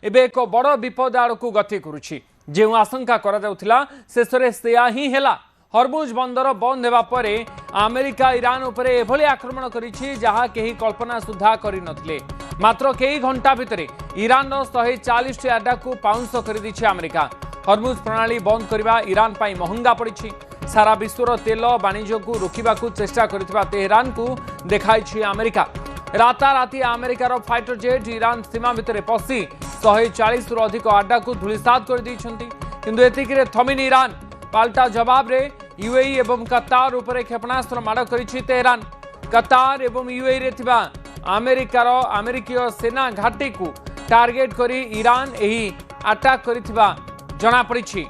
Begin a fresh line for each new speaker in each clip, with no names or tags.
एबे एक बड़ विपद आड़क गति करुछि। जो आशंका करा जाउथिला शेषरे सेया ही हेला। हरमुज बंदर बंद हेबा परे अमेरिका ईरान उपरे एभली आक्रमण करिछि जहा केही कल्पना सुधा करि नथिले। मात्र कई घंटा भितरे ईरान 140 अड्डा को पाउंस कर दी अमेरिका। हरमुज प्रणाली बंद करने ईरान पर महंगा पड़ी। सारा विश्वर तेल वाणिज्य को रोकने को चेष्टा करथिबा तेहरान को देखाई अमेरिका। राताराति अमेरिकार फाइटर जेट ईरान सीमा भितर पशि 140 रु अधिक अड्डा को धूलिसात कर देइछंती। किंतु एतिकिरे थमिन ईरान। पाल्टा जवाब रे यूएई एवं कतार उपरे क्षेपणास्त्र माड़ करिछि तेहरान। कतार एवं यूएई रे थिबा अमेरिकीय सेना घाटी को टार्गेट करी ईरान एही अटैक करिथिबा जना पड़िछि।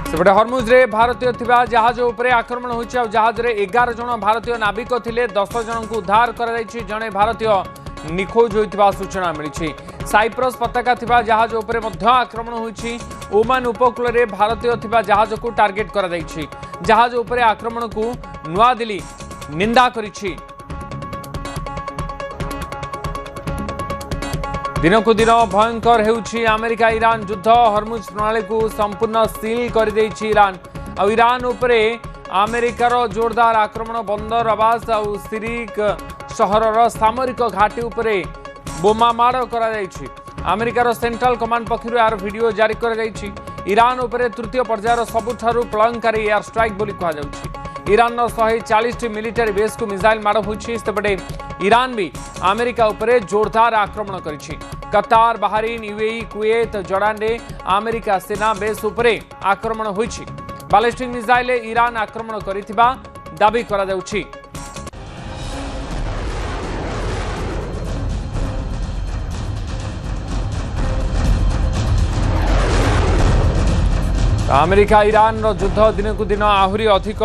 सेपटे हरमुज रे भारतीय थिबा जहाज उपरे आक्रमण होइछि। जहाज रे 11 जन भारतीय नाविक थिले। 10 जन को उद्धार करा जाइछि। जने भारतीय निखोज होइथिबा सूचना मिलिछि। साइप्रस पताका थिबा जहाज उपरे मध्य आक्रमण होइछि। ओमान उपकूल रे भारतीय थिबा जहाज को टार्गेट करा जाइछि। जहाज उपरे आक्रमण को नुआ दिल्ली निंदा करिछि। दिन को दिन भयंकर हेउछि अमेरिका ईरान युद्ध। हरमुज प्रणाली को संपूर्ण सील कर देइछि ईरान। आ ईरान उपरे अमेरिकार जोरदार आक्रमण बंदर आवास और सिरिक सहरर सामरिक घाटी उपरे बोमा माड़ करा जाइछि। अमेरिकार सेंट्रल कमांड पक्षरु यार वीडियो जारी करा जाइछि। ईरान उपरे तृतीय पर्यायर सबुठारु प्रलंकारी एयर स्ट्राइक बोली कहा जाउछि। ईरान 140 मिलिटरी बेस को मिसाइल माड़ होइछि। सेपटे ईरान भी अमेरिका उपरे जोरदार आक्रमण करिछि। कतार, बहरीन, यूएई, कुवैत, जॉर्डन रे अमेरिका सेना बेस उपरे आक्रमण होइछि। बैलिस्टिक मिसाइल ईरान आक्रमण करिथिबा दाबी करा जाउछि। अमेरिका ईरान युद्ध दिन को दिन आहरी अधिक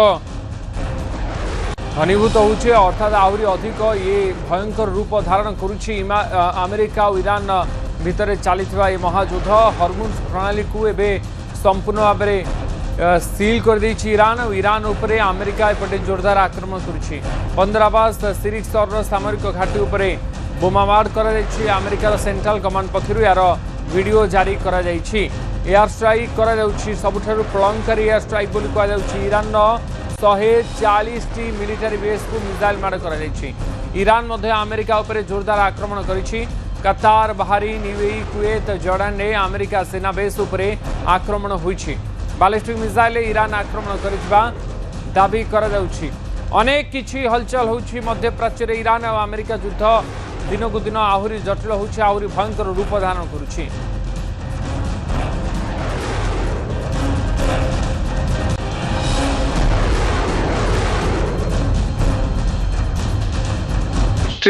घनीभूत होउछि। अर्थात आहरी अधिक ये भयंकर रूप धारण करुछि। अमेरिका और ईरान भितर चलीथिबा ये महायुद्ध हरमुज प्रणाली को एबे संपूर्ण भाव में सील कर देइछि ईरान। और ईरान उपरे अमेरिका एपटे जोरदार आक्रमण करुछि। बंदर आवास सिरिक सहर सामरिक घाटी उपरे बोमामाड़ करा जाइछि। अमेरिकार सेंट्रल कमांड पक्षरु यार वीडियो जारी करा जाइछि। एयर स्ट्राइक करा जाउछि। सबुठारु प्रलंकारी एयर स्ट्राइक बोली कहा जाउछि। ईरान 140 मिलिटरी बेस को मिसाइल माड़ करा जाइछि। ईरान मध्य अमेरिका उपरे जोरदार आक्रमण करिछि। कतार, बहरीन, यूएई, कुवैत, जॉर्डन रे अमेरिका सेना बेस उपरे आक्रमण होइछि। बैलिस्टिक मिसाइल ईरान आक्रमण करिथिबा दाबी करा जाउछि। अनेक किछि हलचल होउछि मध्य प्राच्य रे। ईरान और अमेरिका युद्ध दिन को दिन आहुरी जटिल होउछि, आहुरी भयंकर रूप धारण करुछि।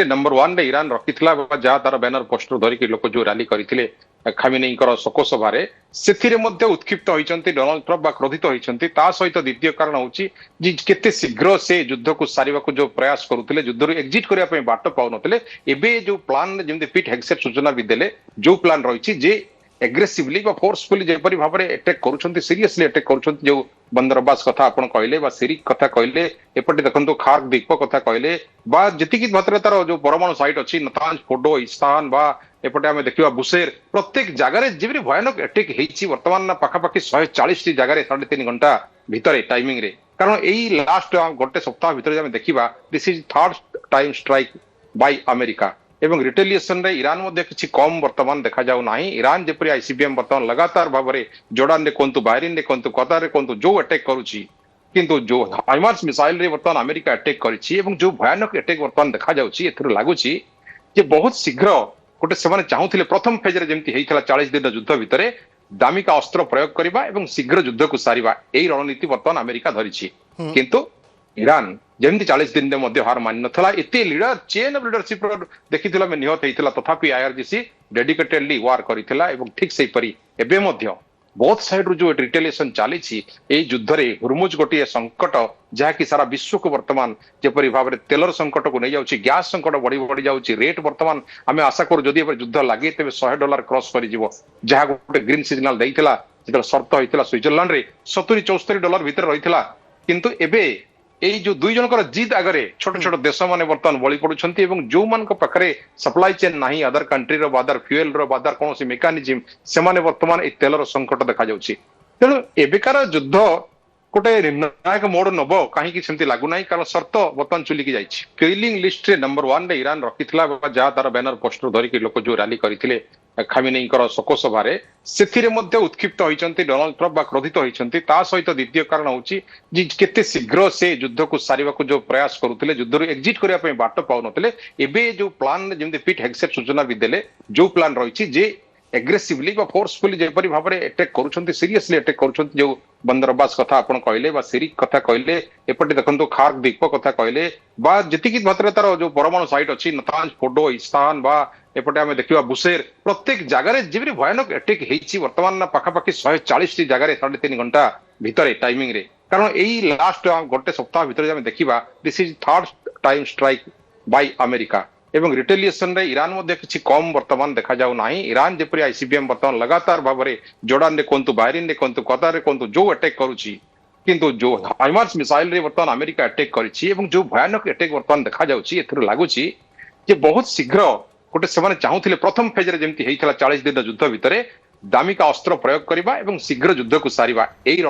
नंबर 1 रे ईरान रखिथिला जहाँ तार बैनर पोस्टर धरिक लोक जो रैली करथिले खामेनेईकर शोकसभारे सेथिरे मध्य उत्क्षिप्त होइचंती डोनाल्ड ट्रम्प बा क्रोधित होइचंती। ता सहित द्वितीय कारण होउची जे केते शीघ्र से युद्ध को सारिबा को जो प्रयास करुथिले, युद्धरु एग्जिट करिया पे बाट पाउ नथिले। एबे जो प्लान जेमते पीट हेगसेट सूचना भी देले जो प्लान रहिची जे एग्रेसिवली बा फोर्सफुली जेपरि भाबरे अटैक करूछंती, सीरियसली अटैक करूछंती। जो बंदरबास कथा आपण कहले बा सिरिक कथा कहले, एपटे देखंतु खार्क द्वीप कथा कहले बा जतिकि मात्रा तार जो परमाणु साइट अछि नतांज, फोडो, इस्तान बा एपटे आमे देखिबा बुसेर प्रत्येक जगार जेबरी भयानक अटैक हेछि। वर्तमान पाखापाखि 140 टी जगार 3.5 घंटा भितरे टाइमिंग रे। कारण एई लास्ट गोटे सप्ताह भितरे आमे देखिबा this is third time strike by America. एवं रिटेलिएशन रे ईरान मध्य किछि कम वर्तमान देखा जाउ नाही। ईरान जेपरि आईसीबीएम वर्तमान लगातार भाव में जॉर्डन रे कोंतु, बहरीन रे कोंतु, कतार रे कोंतु जो अटैक करूछि, किंतु जो हाइमार्स मिसाइल रे वर्तमान अमेरिका अटैक करिछि एवं जो भयानक अटैक वर्तमान देखा जाउछि एथुर लागुछि जे बहुत शीघ्र गोटे सेमाने चाहुथिले प्रथम फेज रे जेमति हेइथला 40 दिन युद्ध भितरे दामिका अस्त्र प्रयोग करिबा एवं शीघ्र युद्ध को सारिबा एई रणनीति वर्तमान अमेरिका धरिछि। किंतु ईरान जेमती 40 दिन मध्य हार मानि नथला। एते लीडर चेन ऑफ लीडरशिप देखिथिला में निहत हेइथिला, तथापि आईआरजीसी डेडिकेटेडली वार करिथिला। एवं ठीक सेही परि एबे मध्य बहुत साइड रो जो रिटेलिएशन चालीछि एई युद्ध रे हुरमुज गोटिए संकट जहा कि सारा विश्व को वर्तमान जेपरि भाबरे तेलर संकट को नै जाउछि, गैस संकट बढ़ी जाउछि। रेट वर्तमान आमे आशा करू जदि युद्ध लागे तेबे $100 क्रॉस करि जिवो, जहा गोटे ग्रीन सिग्नल दैथिला जेतल शर्त होइथिला स्विट्जरलैंड रे $70-74 भितर रहिथिला। किंतु एबे এই যে দুই জনଙ୍କର ଜିଦ୍ ଆଗରେ ଛୋଟ ଛୋଟ ଦେଶ ମାନେ ବର୍ତ୍ତମାନ ବଳି ପଡୁଛନ୍ତି ଏବଂ ଯୋଉମାନଙ୍କ ପାଖରେ ସପ୍ଲାଇ ଚେନ୍ ନାହିଁ ଅଦର କଣ୍ଟ୍ରିର ବା ଅଦର ଫ୍ୟୁଏଲର ବା ଅଦର କୌଣସି ମେକାନିଜିମ ସେମାନେ ବର୍ତ୍ତମାନ এই ତେଲର ସଂକଟ ଦେଖାଯାଉଛି। ତେଣୁ ଏବେକାର ଯୁଦ୍ଧ ଗୋଟେ ନିର୍ଣ୍ଣାୟକ ମୋଡ ନବ କାହିଁକି ସେମିତି ଲାଗୁନାହିଁ, କାରଣ ସର୍ତ୍ତ ବର୍ତ୍ତମାନ ଚୁଲିକି ଯାଇଛି। କିଲିଂ ଲିଷ୍ଟରେ ନମ୍ବର 1 ରେ ଇରାନ ରଖିଥିଲା ବା ଯାହା ତାର ବ୍ୟାନର ପୋଷ୍ଟର ଧରିକି ଲୋକ ଯୋଉ ରାଲି କରିଥିଲେ ଖାମିନେଇଙ୍କର ଶୋକସଭାରେ, ସେଥିରେ ମଧ୍ୟ ଉତ୍କ୍ଷିପ୍ତ ହୋଇଛନ୍ତି ଡୋନାଲ୍ଡ ଟ୍ରମ୍ପ ବା କ୍ରୋଧିତ ହୋଇଛନ୍ତି। ତା ସହିତ ଦ୍ୱିତୀୟ କାରଣ ହେଉଛି ଯେ କେତେ ଶୀଘ୍ର ସେ ଯୁଦ୍ଧକୁ ସାରିବାକୁ ଯୋଉ ପ୍ରୟାସ କରୁଥିଲେ, ଯୁଦ୍ଧରୁ ଏକ୍ଜିଟ୍ କରିବା ପାଇଁ ବାଟ ପାଉନଥିଲେ, ଏବେ ଯୋଉ ପ୍ଲାନ ଯେମିତି ପିଟ୍ ହେଗ୍ସେଟ୍ ସୂଚନା ବି ଦେଲେ ଯୋଉ ପ୍ଲାନ ରହିଛି ଯେ ଏଗ୍ରେସିଭଲି ବା ଫୋର୍ସଫୁଲି ଯେପରି ଭାବରେ ଆଟାକ୍ କରୁଛନ୍ତି, ସିରିୟସଲି ଆଟାକ୍ କରୁଛନ୍ତି, ଯୋଉ ବନ୍ଦର ଅବ୍ବାସ କଥା ଆପଣ କହିଲେ ବା ସିରିକ୍ କଥା କହିଲେ, ଏପଟେ ଦେଖନ୍ତୁ ଖାର୍କ ଦ୍ୱୀପ କଥା କହିଲେ ବା ଯେତିକି ମାତ୍ରାରେ ତାର ଯୋଉ ପରମାଣୁ ସାଇଟ୍ ଅଛି ନତାଞ୍ଜ, ଫୋର୍ଡୋ, ଇସ୍ତାହାନ ବା ଏପଟେ ଆମେ ଦେଖିବା ବୁସେର, ପ୍ରତ୍ୟେକ ଜାଗାରେ ଯେମିତି ଭୟାନକ ଆଟାକ୍ ହେଇଛି ବର୍ତ୍ତମାନ ପାଖାପାଖି 140ଟି ଜାଗାରେ 3.5 ଘଣ୍ଟା ଭିତରେ ଟାଇମିଂରେ। କାରଣ ଏଇ ଲାଷ୍ଟ ଗୋଟେ ସପ୍ତାହ ଭିତରେ ଆମେ ଦେଖିବା this is third time strike Bai America ଏବଂ ରିଟେଲିଏସନ ରେ ଇରାନ ମଧ୍ୟ କିଛି କମ ବର୍ତ୍ତମାନ ଦେଖାଯାଉ ନାହିଁ। ଇରାନ ଯେପରି ଆଇସିବିଏମ ବର୍ତ୍ତମାନ ଲଗାତାର ଭାବରେ ଜୋର୍ଡାନରେ କୁହନ୍ତୁ, ବାହରିନରେ କୁହନ୍ତୁ, କତାରରେ କୁହନ୍ତୁ, ଯୋଉ ଆଟାକ୍ କରୁଛି, କିନ୍ତୁ ଯୋଉ ହାଇମାର୍ସ ମିସାଇଲ ରେ ବର୍ତ୍ତମାନ ଆମେରିକା ଆଟାକ୍ କରିଛି ଏବଂ ଯୋଉ ଭୟାନକ ଆଟାକ୍ ବର୍ତ୍ତମାନ ଦେଖାଯାଉଛି, ଏଥିରୁ ଲାଗୁଛି ଯେ ବହୁତ ଶୀଘ୍ର ଗୋଟେ ସେମାନେ ଚାହୁଁଥିଲେ ପ୍ରଥମ ଫେଜରେ ଯେମିତି ହେଇଥିଲା 40 ଦିନର ଯୁଦ୍ଧ ଭିତରେ ଦାମିକା ଅସ୍ତ୍ର ପ୍ରୟୋଗ କରିବା ଏବଂ ଶୀଘ୍ର ଯୁଦ୍ଧକୁ ସାରିବା। ଏଇ